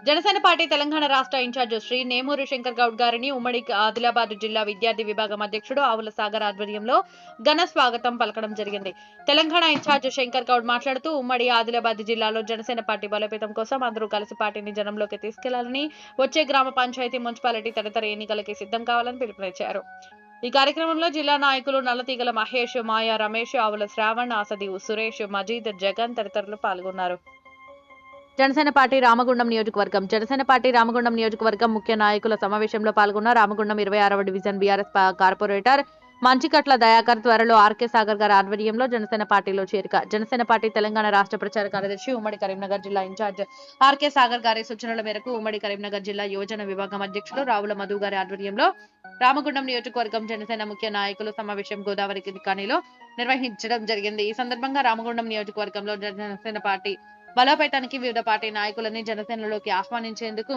Janasena party Telangana రాష్ట్ర incharge Shri Nemuri Shankar Goud గారిని ఉమ్మడి ఆదిలాబాద్ జిల్లా విద్యార్థి విభాగం అధ్యక్షుడు ఆవుల సాగర్ ఆధ్వర్యంలో ఘన స్వాగతం పలకడం జరిగింది. తెలంగాణ ఇన్ఛార్జ్ శంకర్ గౌడ్ మాట్లాడుతూ ఉమ్మడి ఆదిలాబాద్ జిల్లాలో జనసేన పార్టీ బలోపేతం కోసం అందరూ కలిసి పార్టీని జనంలోకి తీసుకెళ్లాలని, వచ్చే గ్రామ పంచాయతీ, మున్సిపాలిటీ తదితర ఎన్నికలకి సిద్ధం కావాలని పిలుపునిచ్చారు. ఈ కార్యక్రమంలో జిల్లా నాయకులు నల్లతీగల మహేష్, మాయా రమేష్, ఆవుల శ్రావణ్, ఆసది సురేష్, మజీద్, జగన్ తదితరులు పాల్గొన్నారు. జనసేన పార్టీ రామగుండం నియోజకవర్గం ముఖ్య నాయకుల సమావేశంలో పాల్గొన్న రామగుండం 26వ division BRS corporator Manchikatla Dayakar త్వరలో ఆర్కే సాగర్ గారి ఆధ్వర్యంలో జనసేన పార్టీలో చేరిక. జనసేన పార్టీ తెలంగాణ రాష్ట్ర ప్రచార కార్యదర్శి ఉమ్మడి కరీంనగర్ జిల్లా ఇన్ఛార్జ్ ఆర్కే సాగర్ గారి సూచనల మేరకు ఉమ్మడి కరీంనగర్ జిల్లా యువజన విభాగం అధ్యక్షులు రావుల మధు గారి ఆధ్వర్యంలో రామగుండం నియోజకవర్గం జనసేన ముఖ్య నాయకులు సమావేశం గోదావరి కాలనీలో నిర్వహించడం జరిగింది. ఈ సందర్భంగా రామగుండం నియోజకవర్గంలో జనసేన పార్టీ బలోపేతానికి వివిధ పార్టీ నాయకులని జనసేనలోకి ఆహ్వానించేందుకు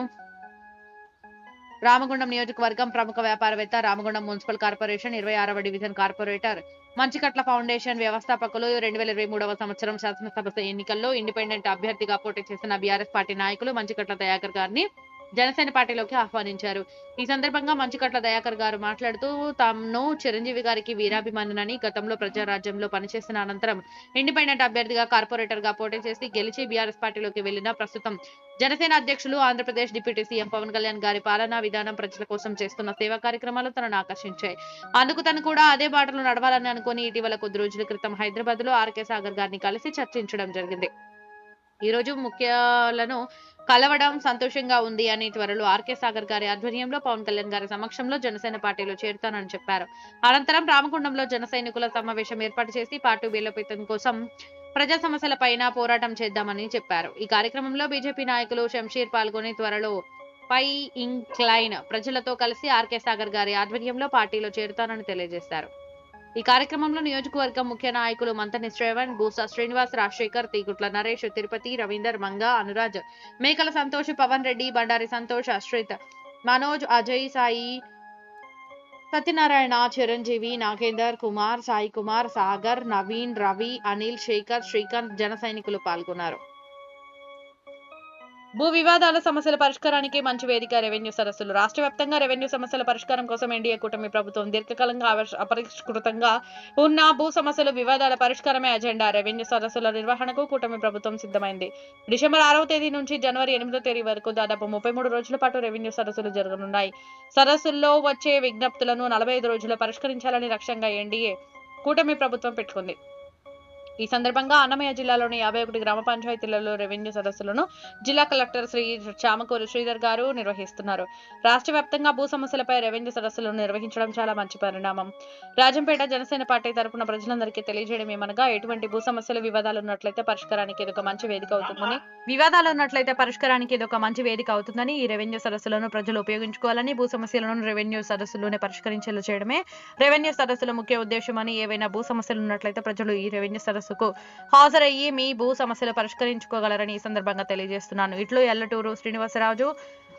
రామగుండం నియోజకవర్గం ప్రముఖ వ్యాపారవేత్త, రామగుండం మున్సిపల్ కార్పొరేషన్ 26వ డివిజన్ కార్పొరేటర్ మంచికట్ల ఫౌండేషన్ వ్యవస్థాపకులు 2023వ సంవత్సరం శాసనసభ ఎన్నికల్లో ఇండిపెండెంట్ అభ్యర్థిగా పోటీ చేసిన బీఆర్ఎస్ పార్టీ నాయకులు మంచికట్ల దయాకర్ గారిని జనసేన పార్టీలోకి ఆహ్వానించారు. ఈ సందర్భంగా మంచికట్ల దయాకర్ గారు మాట్లాడుతూ తాను చిరంజీవి గారికి వీరాభిమానులని, గతంలో ప్రజారాజ్యంలో పనిచేసిన అనంతరం ఇండిపెండెంట్ అభ్యర్థిగా కార్పొరేటర్ గా పోటీ చేసి గెలిచి బీఆర్ఎస్ పార్టీలోకి వెళ్లిన ప్రస్తుతం జనసేన అధ్యక్షులు, ఆంధ్రప్రదేశ్ డిప్యూటీ సీఎం పవన్ కళ్యాణ్ గారి పాలనా విధానం, ప్రజల కోసం చేస్తున్న సేవా కార్యక్రమాలు తనను ఆకర్షించాయి. అందుకు తను కూడా అదే బాటలో నడవాలని అనుకుని ఇటీవల కొద్ది రోజుల క్రితం హైదరాబాద్ లో ఆర్కే సాగర్ గారిని కలిసి చర్చించడం జరిగింది. ఈ రోజు ముఖ్యాలను కలవడం సంతోషంగా ఉంది అని, త్వరలో ఆర్కే సాగర్ గారి ఆధ్వర్యంలో పవన్ కళ్యాణ్ గారి సమక్షంలో జనసేన పార్టీలో చేరుతానని చెప్పారు. అనంతరం రామగుండంలో జన సైనికుల సమావేశం ఏర్పాటు చేసి పార్టీ బలోపేతం కోసం ప్రజా సమస్యలపైన పోరాటం చేద్దామని చెప్పారు. ఈ కార్యక్రమంలో బీజేపీ నాయకులు శంషీర్ పాల్గొని త్వరలో పై ఇంక్లైన్ ప్రజలతో కలిసి ఆర్కే సాగర్ గారి ఆధ్వర్యంలో పార్టీలో చేరుతానని తెలియజేశారు. ఈ కార్యక్రమంలో నియోజకవర్గం ముఖ్య నాయకులు మంతని శ్రవణ్, బూసా శ్రీనివాస్, రాజశేఖర్, తీగుట్ల నరేష్, తిరుపతి, రవీందర్, మంగా, అనురాజ్, మేకల సంతోష్, పవన్ రెడ్డి, బండారి సంతోష్, అశ్రిత్, మనోజ్, అజయ్, సాయి, సత్యనారాయణ, చిరంజీవి, నాగేందర్, కుమార్, సాయి కుమార్, సాగర్, నవీన్, రవి, అనిల్, శేఖర్, శ్రీకాంత్ జన సైనికులు పాల్గొన్నారు. భూ వివాదాల సమస్యల పరిష్కారానికి మంచి వేదిక రెవెన్యూ సదస్సులు. రాష్ట్ర వ్యాప్తంగా రెవెన్యూ సమస్యల పరిష్కారం కోసం ఎన్డీఏ కూటమి ప్రభుత్వం దీర్ఘకాలంగా అపరిష్కృతంగా ఉన్న భూ సమస్యలు, వివాదాల పరిష్కారమే అజెండా. రెవెన్యూ సదస్సుల నిర్వహణకు కూటమి ప్రభుత్వం సిద్ధమైంది. డిసెంబర్ 6వ తేదీ నుంచి జనవరి 8వ తేదీ వరకు దాదాపు 33 రోజుల పాటు రెవెన్యూ సదస్సులు జరగనున్నాయి. సదస్సుల్లో వచ్చే విజ్ఞప్తులను 45 రోజుల్లో పరిష్కరించాలని లక్ష్యంగా ఎన్డీఏ కూటమి ప్రభుత్వం పెట్టుకుంది. ఈ సందర్భంగా అన్నమయ్య జిల్లాలోని 51 గ్రామ పంచాయతీలలో రెవెన్యూ సదస్సులను జిల్లా కలెక్టర్ శ్రీ చామకూరు శ్రీధర్ గారు నిర్వహిస్తున్నారు. రాష్ట్ర వ్యాప్తంగా భూ సమస్యలపై రెవెన్యూ సదస్సులను నిర్వహించడం చాలా మంచి పరిణామం. రాజంపేట జనసేన పార్టీ తరపున ప్రజలందరికీ తెలియజేయడం ఏమనగా, ఎటువంటి భూ సమస్యలు, వివాదాలు ఉన్నట్లయితే పరిష్కారానికి ఇదొక మంచి వేదిక అవుతుందని ఈ రెవెన్యూ సదస్సులను ప్రజలు ఉపయోగించుకోవాలని, భూ సమస్యలను రెవెన్యూ సదస్సులోనే పరిష్కరించేలా చేయడమే రెవెన్యూ సదస్సుల ముఖ్య ఉద్దేశమని, ఏవైనా భూ సమస్యలు ఉన్నట్లయితే ప్రజలు ఈ రెవెన్యూ సదస్సుకు హాజరయ్యి మీ భూ సమస్యలు పరిష్కరించుకోగలరని ఈ సందర్భంగా తెలియజేస్తున్నాను. ఇట్లు Ellaturu Srinivasaraju,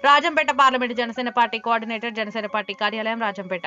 Rajampet parliament Janasena party coordinator, Janasena party కార్యాలయం, రాజంపేట.